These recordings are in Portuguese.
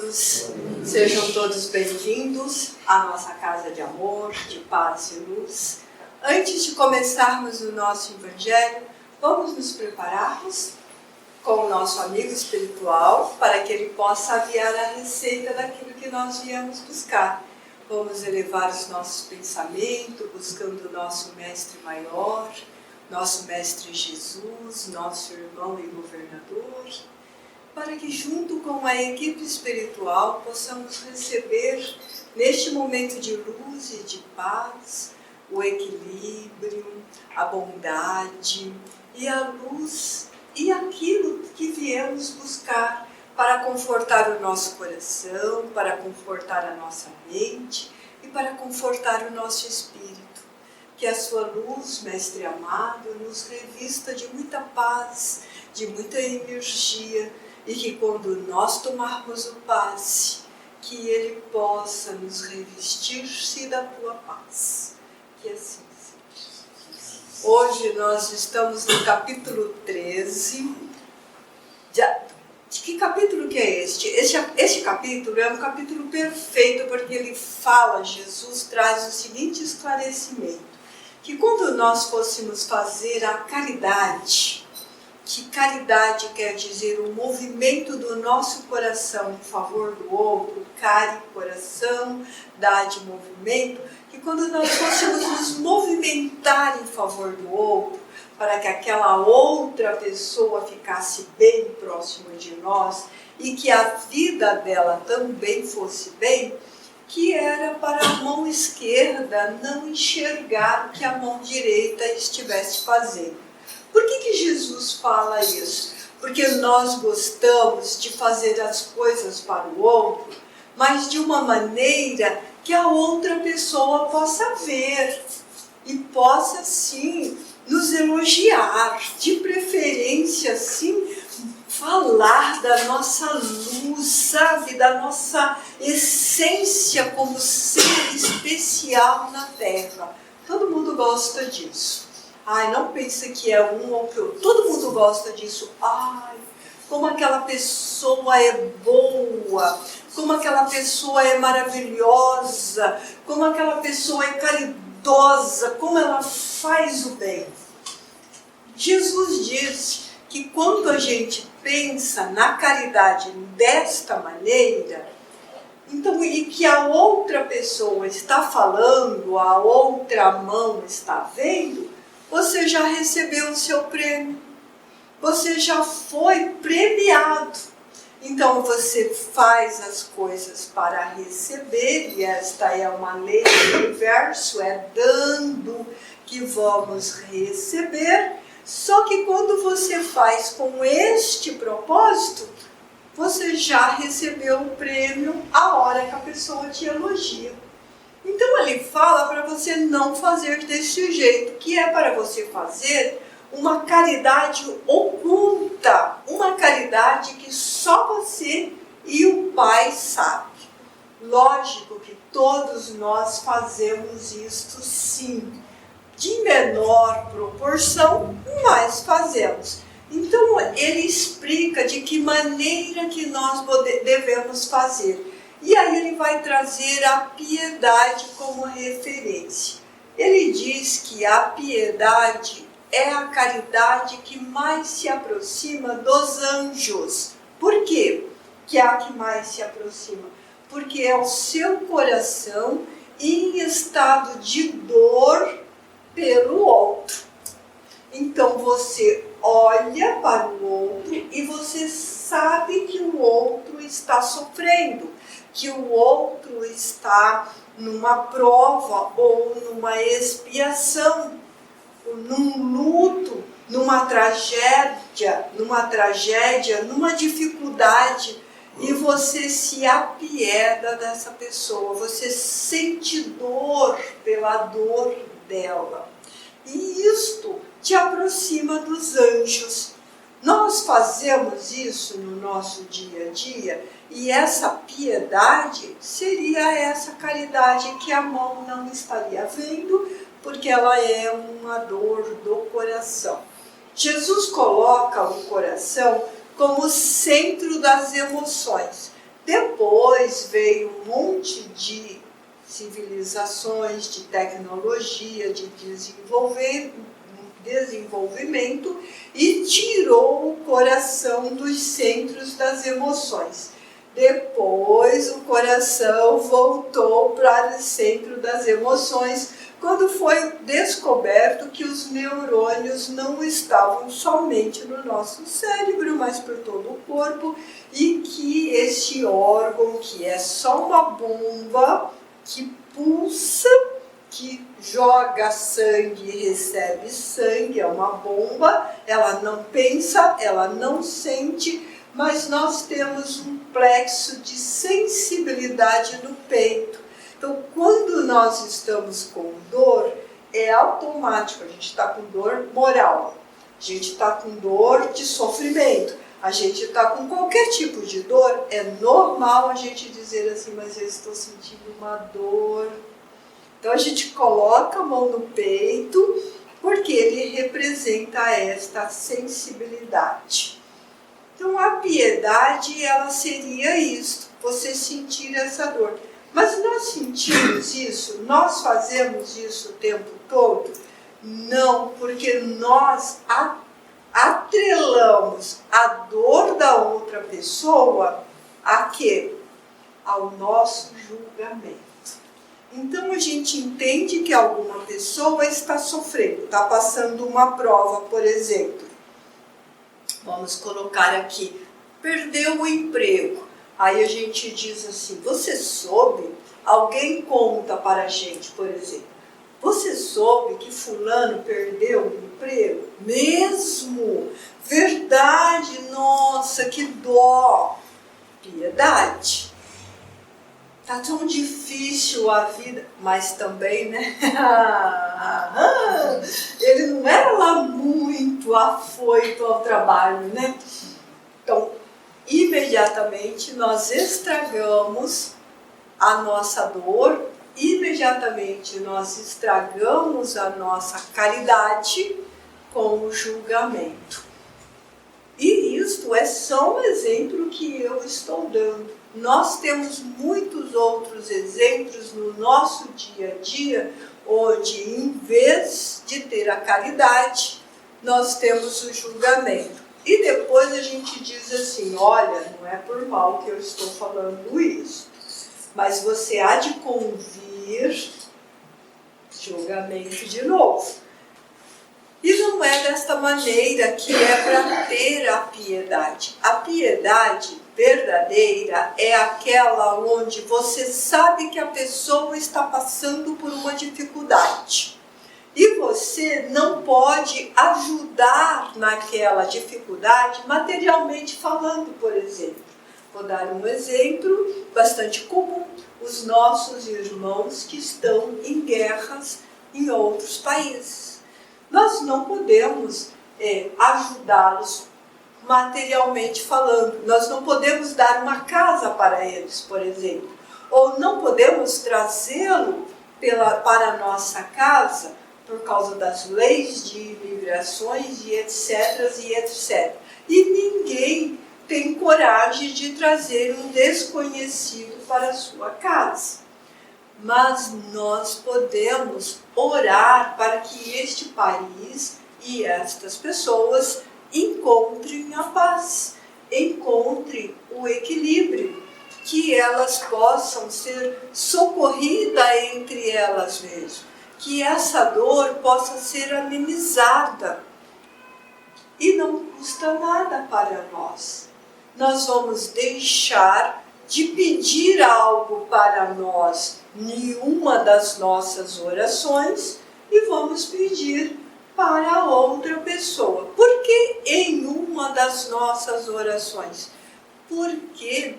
queridos, sejam todos bem-vindos à nossa casa de amor, de paz e luz. Antes de começarmos o nosso Evangelho, vamos nos prepararmos com o nosso amigo espiritual para que ele possa aviar a receita daquilo que nós viemos buscar. Vamos elevar os nossos pensamentos, buscando o nosso Mestre Maior, nosso Mestre Jesus, nosso irmão e governador, para que junto com a equipe espiritual possamos receber neste momento de luz e de paz o equilíbrio, a bondade e a luz e aquilo que viemos buscar para confortar o nosso coração, para confortar a nossa mente e para confortar o nosso espírito. Que a sua luz, Mestre amado, nos revista de muita paz, de muita energia, e que quando nós tomarmos o passe, que ele possa nos revestir-se da tua paz. Que assim seja. Hoje nós estamos no capítulo 13. De que capítulo que é este? Este capítulo é um capítulo perfeito, porque ele fala, Jesus traz o seguinte esclarecimento, que quando nós fôssemos fazer a caridade, que caridade quer dizer o movimento do nosso coração em favor do outro, cari coração, dade movimento, que quando nós fôssemos nos movimentar em favor do outro, para que aquela outra pessoa ficasse bem próxima de nós e que a vida dela também fosse bem, que era para a mão esquerda não enxergar o que a mão direita estivesse fazendo. Por que Jesus fala isso? Porque nós gostamos de fazer as coisas para o outro, mas de uma maneira que a outra pessoa possa ver e possa, sim, nos elogiar, de preferência, sim, falar da nossa luz, sabe, da nossa essência como ser especial na Terra. Todo mundo gosta disso. Ai, não pensa que é um ou que outro. Todo mundo gosta disso. Ai, como aquela pessoa é boa, como aquela pessoa é maravilhosa, como aquela pessoa é caridosa, como ela faz o bem. Jesus diz que quando a gente pensa na caridade desta maneira, então, e que a outra pessoa está falando, a outra mão está vendo, você já recebeu o seu prêmio, você já foi premiado. Então você faz as coisas para receber, e esta é uma lei do universo, é dando que vamos receber. Só que quando você faz com este propósito, você já recebeu o prêmio a hora que a pessoa te elogia. Então ele fala para você não fazer desse jeito, que é para você fazer uma caridade oculta, uma caridade que só você e o Pai sabem. Lógico que todos nós fazemos isto sim, de menor proporção, mas fazemos. Então ele explica de que maneira que nós devemos fazer. E aí ele vai trazer a piedade como referência. Ele diz que a piedade é a caridade que mais se aproxima dos anjos. Por quê que é a que mais se aproxima? Porque é o seu coração em estado de dor pelo outro. Então você olha para o outro e você sabe que o outro está sofrendo, que o outro está numa prova ou numa expiação, num luto, numa tragédia, numa dificuldade, e você se apieda dessa pessoa, você sente dor pela dor dela. E isto te aproxima dos anjos. Nós fazemos isso no nosso dia a dia, e essa piedade seria essa caridade que a mão não estaria vendo, porque ela é uma dor do coração. Jesus coloca o coração como centro das emoções. Depois veio um monte de civilizações, de tecnologia, de desenvolvimento e tirou o coração dos centros das emoções. Depois o coração voltou para o centro das emoções, quando foi descoberto que os neurônios não estavam somente no nosso cérebro, mas por todo o corpo, e que este órgão, que é só uma bomba que pulsa, que joga sangue e recebe sangue, é uma bomba, ela não pensa, ela não sente, mas nós temos um plexo de sensibilidade no peito. Então, quando nós estamos com dor, é automático, a gente está com dor moral, a gente está com dor de sofrimento, a gente está com qualquer tipo de dor, é normal a gente dizer assim, mas eu estou sentindo uma dor. Então a gente coloca a mão no peito, porque ele representa esta sensibilidade. Então a piedade, ela seria isso, você sentir essa dor. Mas nós sentimos isso? Nós fazemos isso o tempo todo? Não, porque nós atrelamos a dor da outra pessoa a quê? Ao nosso julgamento. Então a gente entende que alguma pessoa está sofrendo, está passando uma prova, por exemplo. Vamos colocar aqui, perdeu o emprego. Aí a gente diz assim, você soube? Alguém conta para a gente, por exemplo, você soube que fulano perdeu o emprego? Mesmo? Verdade? Nossa, que dó! Piedade. Tá tão difícil a vida, mas também, né? Ele não era lá muito afoito ao trabalho, né? Então, imediatamente nós estragamos a nossa dor, imediatamente nós estragamos a nossa caridade com o julgamento. E isto é só um exemplo que eu estou dando. Nós temos muitos outros exemplos no nosso dia a dia, onde em vez de ter a caridade, nós temos o julgamento. E depois a gente diz assim, olha, não é por mal que eu estou falando isso, mas você há de convir julgamento de novo. E não é desta maneira que é para ter a piedade. A piedade verdadeira é aquela onde você sabe que a pessoa está passando por uma dificuldade. E você não pode ajudar naquela dificuldade materialmente falando, por exemplo. Vou dar um exemplo bastante comum. Os nossos irmãos que estão em guerras em outros países. Nós não podemos ajudá-los materialmente falando. Nós não podemos dar uma casa para eles, por exemplo. Ou não podemos trazê-lo para a nossa casa por causa das leis de imigrações e etc. e etc. E ninguém tem coragem de trazer um desconhecido para a sua casa. Mas nós podemos orar para que este país e estas pessoas encontrem a paz, encontrem o equilíbrio, que elas possam ser socorridas entre elas mesmas, que essa dor possa ser amenizada. E não custa nada para nós. Nós vamos deixar de pedir algo para nós em uma das nossas orações e vamos pedir para outra pessoa. Por que em uma das nossas orações? Porque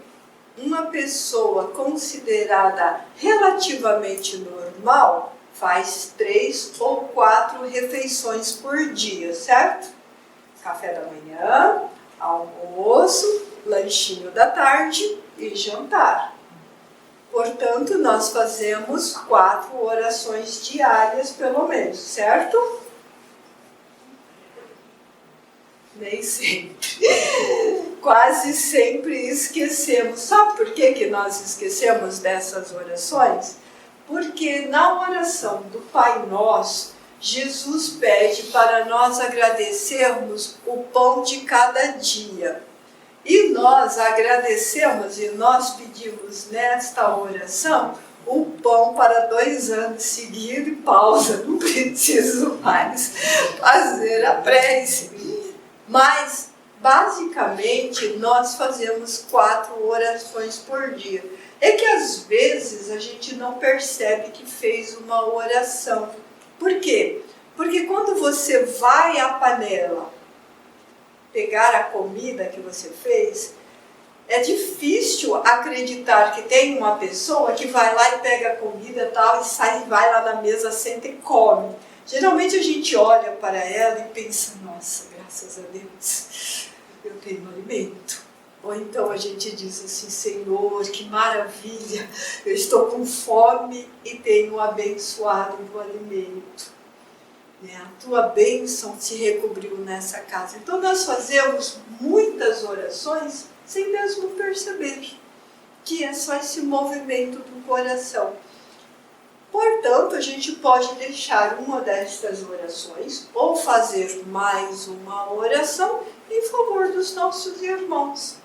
uma pessoa considerada relativamente normal faz 3 ou 4 refeições por dia, certo? Café da manhã, almoço, lanchinho da tarde e jantar. Portanto, nós fazemos 4 orações diárias, pelo menos, certo? Nem sempre. quase sempre esquecemos. Sabe por que nós esquecemos dessas orações? Porque na oração do Pai Nosso, Jesus pede para nós agradecermos o pão de cada dia. E nós agradecemos e nós pedimos nesta oração o pão para 2 anos seguidos e pausa, não preciso mais fazer a prece. Mas, basicamente, nós fazemos 4 orações por dia. É que às vezes a gente não percebe que fez uma oração. Por quê? Porque quando você vai à panela pegar a comida que você fez, é difícil acreditar que tem uma pessoa que vai lá e pega a comida e tal, e sai, vai lá na mesa, senta e come. Geralmente a gente olha para ela e pensa, nossa, graças a Deus, eu tenho alimento. Ou então a gente diz assim, Senhor, que maravilha, eu estou com fome e tenho abençoado o alimento. A tua bênção se recobriu nessa casa. Então nós fazemos muitas orações sem mesmo perceber que é só esse movimento do coração. Portanto, a gente pode deixar uma destas orações ou fazer mais uma oração em favor dos nossos irmãos.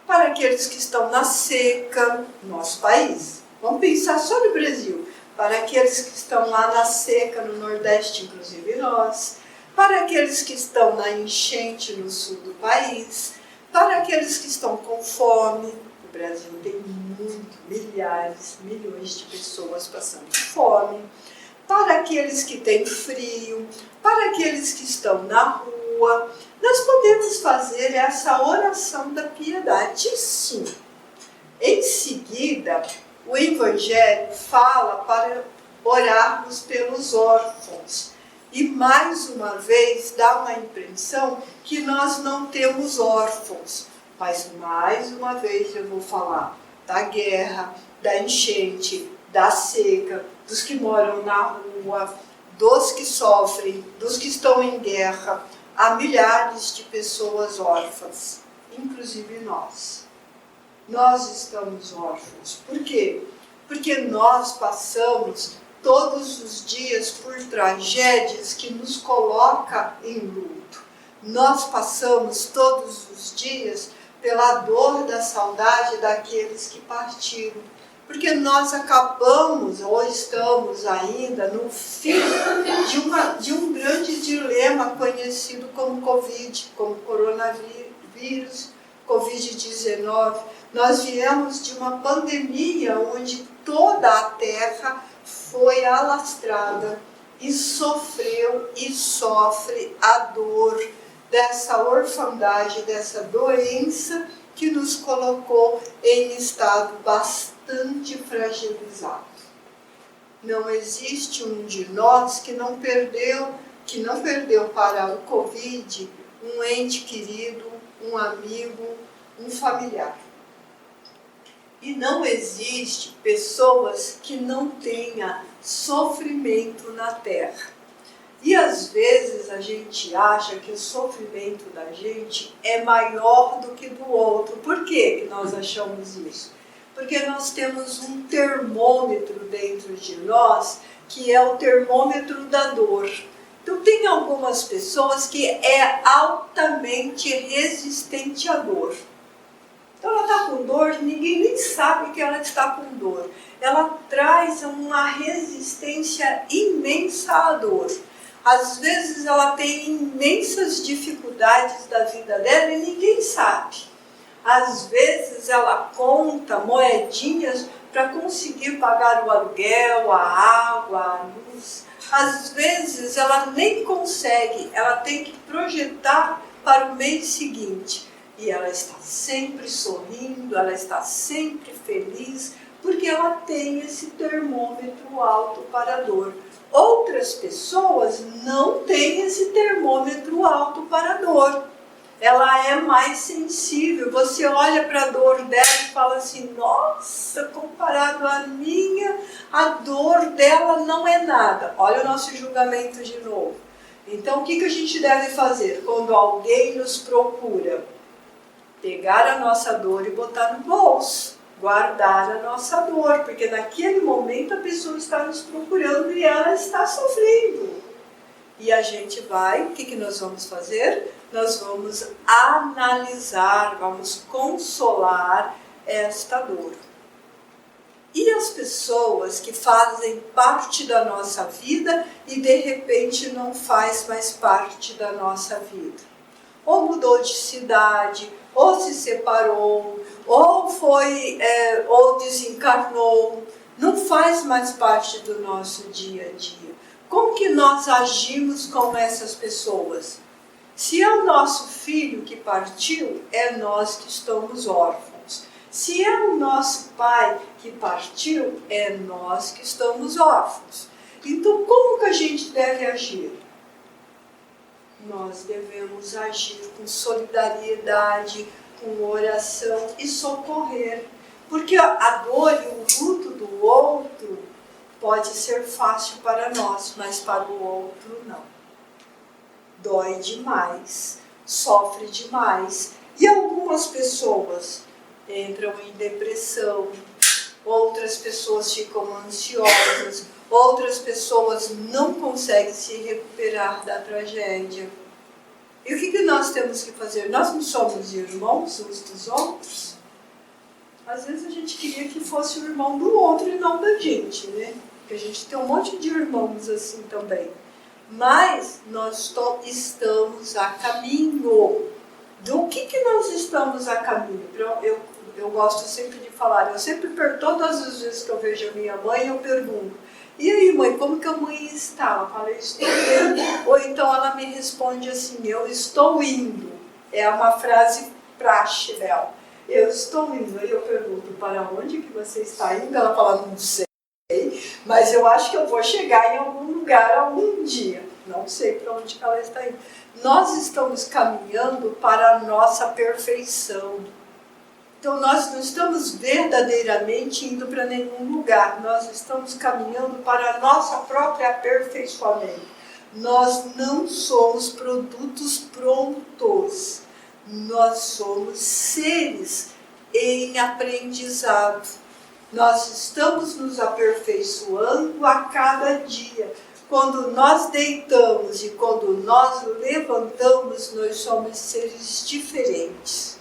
Para aqueles que estão na seca, no nosso país. Vamos pensar só no Brasil. Para aqueles que estão lá na seca, no Nordeste, inclusive nós. Para aqueles que estão na enchente no sul do país. Para aqueles que estão com fome. O Brasil tem milhares, milhões de pessoas passando fome. Para aqueles que têm frio. Para aqueles que estão na rua. Nós podemos fazer essa oração da piedade, sim. Em seguida, o Evangelho fala para orarmos pelos órfãos. E mais uma vez dá uma impressão que nós não temos órfãos. Mas mais uma vez eu vou falar da guerra, da enchente, da seca, dos que moram na rua, dos que sofrem, dos que estão em guerra. Há milhares de pessoas órfãs, inclusive nós. Nós estamos órfãos. Por quê? Porque nós passamos todos os dias por tragédias que nos colocam em luto. Nós passamos todos os dias pela dor da saudade daqueles que partiram. Porque nós acabamos, ou estamos ainda, no fim de um grande dilema conhecido como Covid, como coronavírus, Covid-19. Nós viemos de uma pandemia onde toda a Terra foi alastrada e sofreu e sofre a dor dessa orfandade, dessa doença que nos colocou em estado bastante fragilizado. Não existe um de nós que não perdeu para o Covid um ente querido, um amigo, um familiar. E não existe pessoas que não tenham sofrimento na Terra. E às vezes a gente acha que o sofrimento da gente é maior do que do outro. Por que nós achamos isso? Porque nós temos um termômetro dentro de nós, que é o termômetro da dor. Então tem algumas pessoas que é altamente resistente à dor. Então ela está com dor, ninguém nem sabe que ela está com dor. Ela traz uma resistência imensa à dor. Às vezes ela tem imensas dificuldades da vida dela e ninguém sabe. Às vezes ela conta moedinhas para conseguir pagar o aluguel, a água, a luz. Às vezes ela nem consegue, ela tem que projetar para o mês seguinte. E ela está sempre sorrindo, ela está sempre feliz, porque ela tem esse termômetro alto para a dor. Outras pessoas não têm esse termômetro alto para a dor. Ela é mais sensível. Você olha para a dor dela e fala assim, nossa, comparado à minha, a dor dela não é nada. Olha o nosso julgamento de novo. Então, o que a gente deve fazer quando alguém nos procura? Pegar a nossa dor e botar no bolso, guardar a nossa dor, porque naquele momento a pessoa está nos procurando e ela está sofrendo. E a gente vai, o que nós vamos fazer? Nós vamos analisar, vamos consolar esta dor. E as pessoas que fazem parte da nossa vida e de repente não faz mais parte da nossa vida. Ou mudou de cidade, ou se separou, ou desencarnou, não faz mais parte do nosso dia a dia. Como que nós agimos com essas pessoas? Se é o nosso filho que partiu, é nós que estamos órfãos. Se é o nosso pai que partiu, é nós que estamos órfãos. Então, como que a gente deve agir? Nós devemos agir com solidariedade, com oração e socorrer. Porque a dor e o luto do outro pode ser fácil para nós, mas para o outro não. Dói demais, sofre demais. E algumas pessoas entram em depressão, outras pessoas ficam ansiosas, outras pessoas não conseguem se recuperar da tragédia. E o que nós temos que fazer? Nós não somos irmãos uns dos outros? Às vezes a gente queria que fosse o irmão do outro e não da gente, né? Porque a gente tem um monte de irmãos assim também. Mas nós estamos a caminho. Do que nós estamos a caminho? Eu gosto sempre de falar, eu sempre pergunto, todas as vezes que eu vejo a minha mãe, eu pergunto, e aí mãe, como que a mãe está? Ela fala, eu estou bem. Ou então ela me responde assim, eu estou indo. É uma frase praxe dela. Eu estou indo. Aí eu pergunto, para onde que você está indo? Ela fala, não sei, mas eu acho que eu vou chegar em algum lugar algum dia. Não sei para onde que ela está indo. Nós estamos caminhando para a nossa perfeição. Então nós não estamos verdadeiramente indo para nenhum lugar. Nós estamos caminhando para a nossa própria aperfeiçoamento. Nós não somos produtos prontos. Nós somos seres em aprendizado. Nós estamos nos aperfeiçoando a cada dia. Quando nós deitamos e quando nós levantamos, nós somos seres diferentes,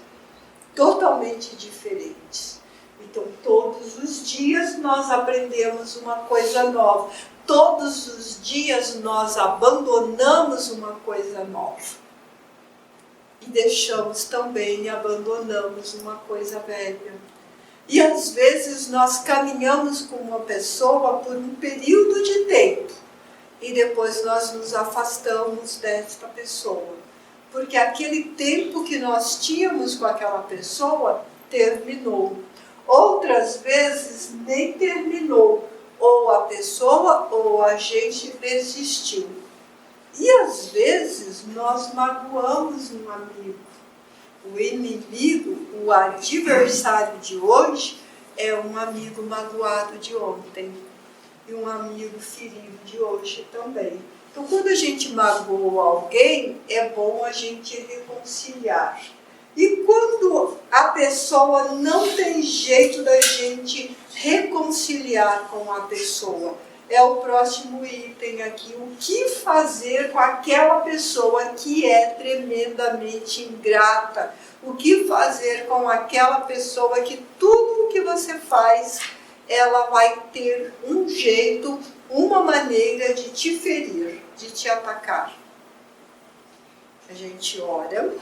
totalmente diferentes. Então, todos os dias nós aprendemos uma coisa nova. Todos os dias nós abandonamos uma coisa nova. E deixamos também e abandonamos uma coisa velha. E às vezes nós caminhamos com uma pessoa por um período de tempo e depois nós nos afastamos desta pessoa, porque aquele tempo que nós tínhamos com aquela pessoa terminou. Outras vezes nem terminou, ou a pessoa ou a gente desistiu. E às vezes nós magoamos um amigo. O inimigo, o adversário de hoje, é um amigo magoado de ontem. E um amigo ferido de hoje também. Então, quando a gente magoou alguém, é bom a gente reconciliar. E quando a pessoa não tem jeito da gente reconciliar com a pessoa, é o próximo item aqui. O que fazer com aquela pessoa que é tremendamente ingrata? O que fazer com aquela pessoa que tudo o que você faz, ela vai ter um jeito, uma maneira de te ferir, de te atacar? A gente ora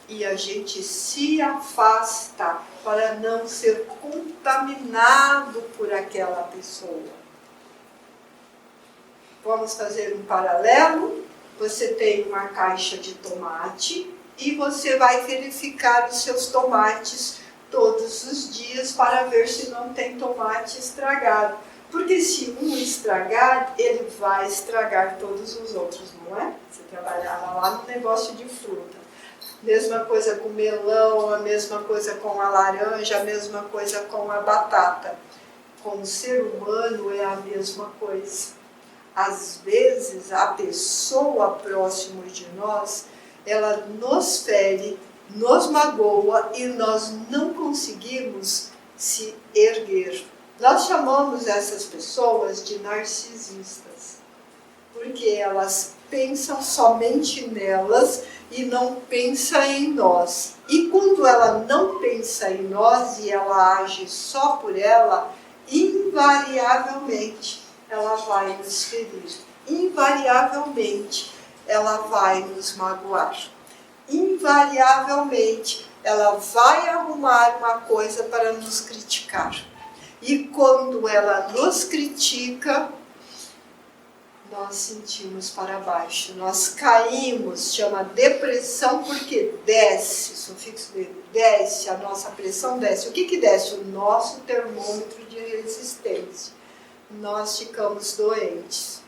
e a gente se afasta para não ser contaminado por aquela pessoa. Vamos fazer um paralelo. Você tem uma caixa de tomate e você vai verificar os seus tomates todos os dias para ver se não tem tomate estragado. Porque se um estragar, ele vai estragar todos os outros, não é? Você trabalhava lá no negócio de fruta. Mesma coisa com melão, a mesma coisa com a laranja, a mesma coisa com a batata. Com o ser humano é a mesma coisa. Às vezes, a pessoa próxima de nós, ela nos fere nos magoa e nós não conseguimos se erguer. Nós chamamos essas pessoas de narcisistas, porque elas pensam somente nelas e não pensam em nós. E quando ela não pensa em nós e ela age só por ela, invariavelmente ela vai nos ferir. Invariavelmente ela vai nos magoar. Invariavelmente ela vai arrumar uma coisa para nos criticar. E quando ela nos critica, nós sentimos para baixo, nós caímos, chama depressão, porque desce, sufixo dele, desce, a nossa pressão desce. O que desce? O nosso termômetro de resistência. Nós ficamos doentes.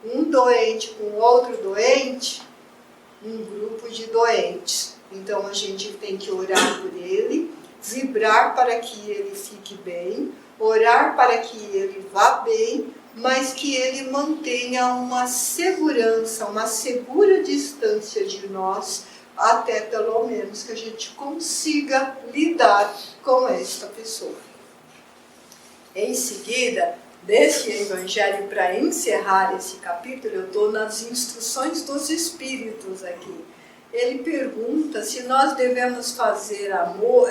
Um doente com outro doente, um grupo de doentes. Então a gente tem que orar por ele, vibrar para que ele fique bem, orar para que ele vá bem, mas que ele mantenha uma segurança, uma segura distância de nós, até pelo menos que a gente consiga lidar com esta pessoa. Em seguida, deste evangelho, para encerrar esse capítulo, eu estou nas instruções dos Espíritos aqui. Ele pergunta se nós devemos fazer amor,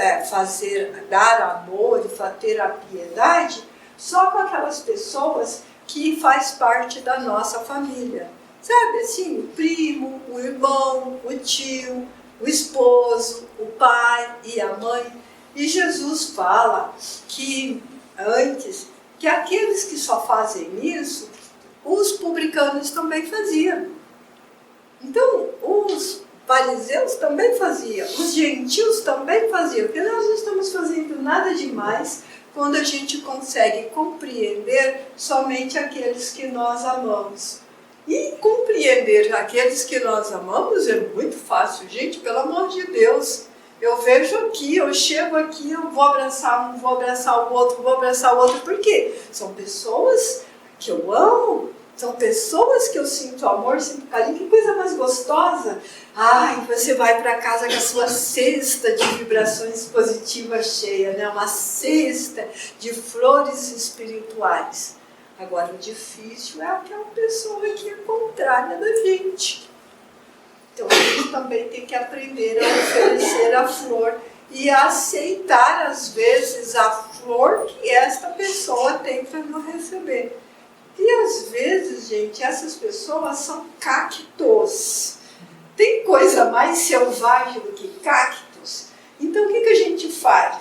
dar amor e ter a piedade só com aquelas pessoas que faz parte da nossa família. Sabe assim, o primo, o irmão, o tio, o esposo, o pai e a mãe. E Jesus fala que antes, que aqueles que só fazem isso, os publicanos também faziam. Então, os fariseus também faziam, os gentios também faziam, porque nós não estamos fazendo nada demais quando a gente consegue compreender somente aqueles que nós amamos. E compreender aqueles que nós amamos é muito fácil, gente, pelo amor de Deus. Eu vejo aqui, eu chego aqui, eu vou abraçar um, vou abraçar o outro, vou abraçar o outro. Por quê? São pessoas que eu amo, são pessoas que eu sinto amor, sinto carinho. Que coisa mais gostosa! Ai, você vai para casa com a sua cesta de vibrações positivas cheia, né? Uma cesta de flores espirituais. Agora, o difícil é aquela pessoa que é contrária da gente. Então, a gente também tem que aprender a oferecer a flor e a aceitar, às vezes, a flor que esta pessoa tem para nos receber. E, às vezes, gente, essas pessoas são cactos. Tem coisa mais selvagem do que cactos? Então, o que a gente faz?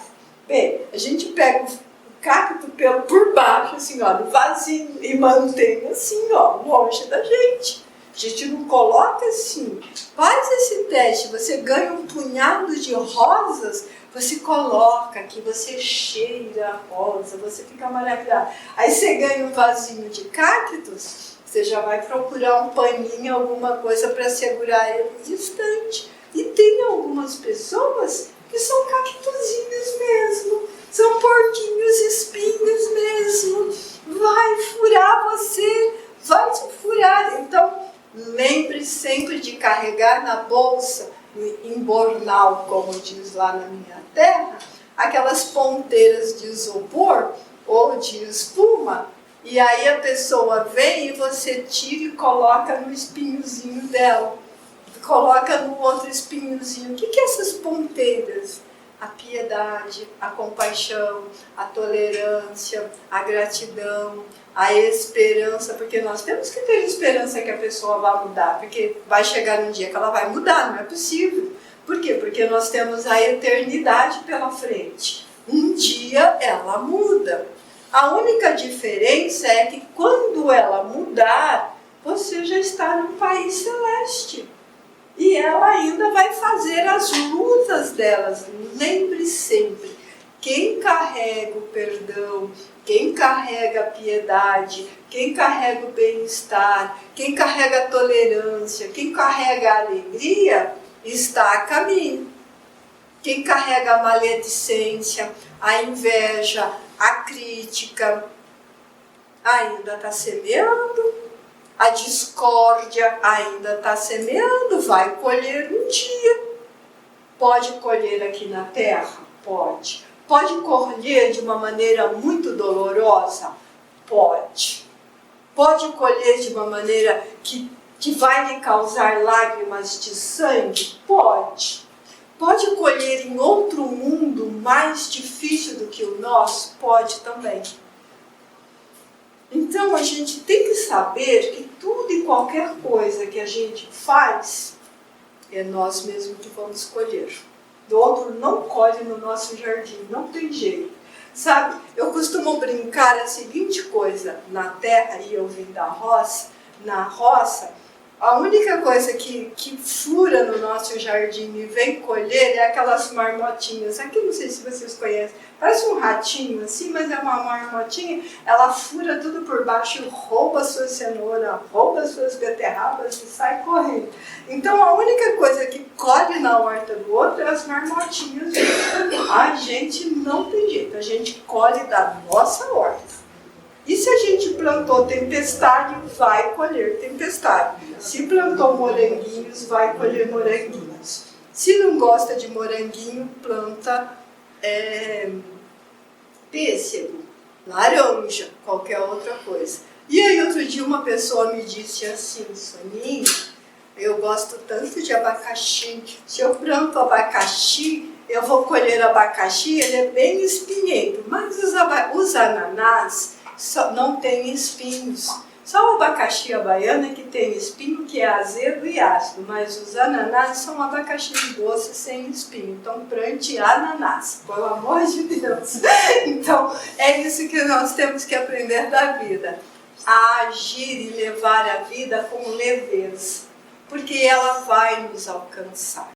Bem, a gente pega o cacto por baixo, assim, ó, no vasinho, e mantém assim, ó, longe da gente. A gente não coloca assim. Faz esse teste, você ganha um punhado de rosas, você coloca aqui, você cheira a rosa, você fica maravilhado. Aí você ganha um vasinho de cactos, você já vai procurar um paninho, alguma coisa para segurar ele distante. E tem algumas pessoas que são cactozinhos mesmo, são porquinhos espinhos mesmo. Vai furar você, vai te furar. Então, lembre sempre de carregar na bolsa, no embornal, como diz lá na minha terra, aquelas ponteiras de isopor ou de espuma, e aí a pessoa vem e você tira e coloca no espinhozinho dela, coloca no outro espinhozinho. O que é essas ponteiras? A piedade, a compaixão, a tolerância, a gratidão, a esperança, porque nós temos que ter esperança que a pessoa vai mudar, porque vai chegar um dia que ela vai mudar, não é possível. Por quê? Porque nós temos a eternidade pela frente. Um dia ela muda. A única diferença é que quando ela mudar, você já está num país celeste. E ela ainda vai fazer as lutas delas. Lembre sempre, quem carrega o perdão, quem carrega a piedade, quem carrega o bem-estar, quem carrega a tolerância, quem carrega a alegria, está a caminho. Quem carrega a maledicência, a inveja, a crítica, ainda está semeando. A discórdia ainda está semeando, vai colher um dia. Pode colher aqui na terra? Pode. Pode colher de uma maneira muito dolorosa? Pode. Pode colher de uma maneira que vai lhe causar lágrimas de sangue? Pode. Pode colher em outro mundo mais difícil do que o nosso? Pode também. Então a gente tem que saber que tudo e qualquer coisa que a gente faz, é nós mesmos que vamos colher. O outro não colhe no nosso jardim, não tem jeito. Sabe, eu costumo brincar a seguinte coisa, na terra, e eu vim da roça, na roça, a única coisa que fura no nosso jardim e vem colher é aquelas marmotinhas. Aqui não sei se vocês conhecem, parece um ratinho assim, mas é uma marmotinha. Ela fura tudo por baixo, rouba suas cenouras, rouba suas beterrabas e sai correndo. Então a única coisa que colhe na horta do outro é as marmotinhas. A gente não tem jeito, a gente colhe da nossa horta. E se a gente plantou tempestade, vai colher tempestade. Se plantou moranguinhos, vai colher moranguinhos. Se não gosta de moranguinho, planta pêssego, laranja, qualquer outra coisa. E aí outro dia uma pessoa me disse assim, Soninha, eu gosto tanto de abacaxi. Se eu planto abacaxi, eu vou colher abacaxi, ele é bem espinhento. Mas os ananás não tem espinhos. Só o abacaxi baiana que tem espinho, que é azedo e ácido, mas os ananás são abacaxi doce sem espinho. Então plante ananás, pelo amor de Deus. Então é isso que nós temos que aprender da vida. A agir e levar a vida com leveza, porque ela vai nos alcançar.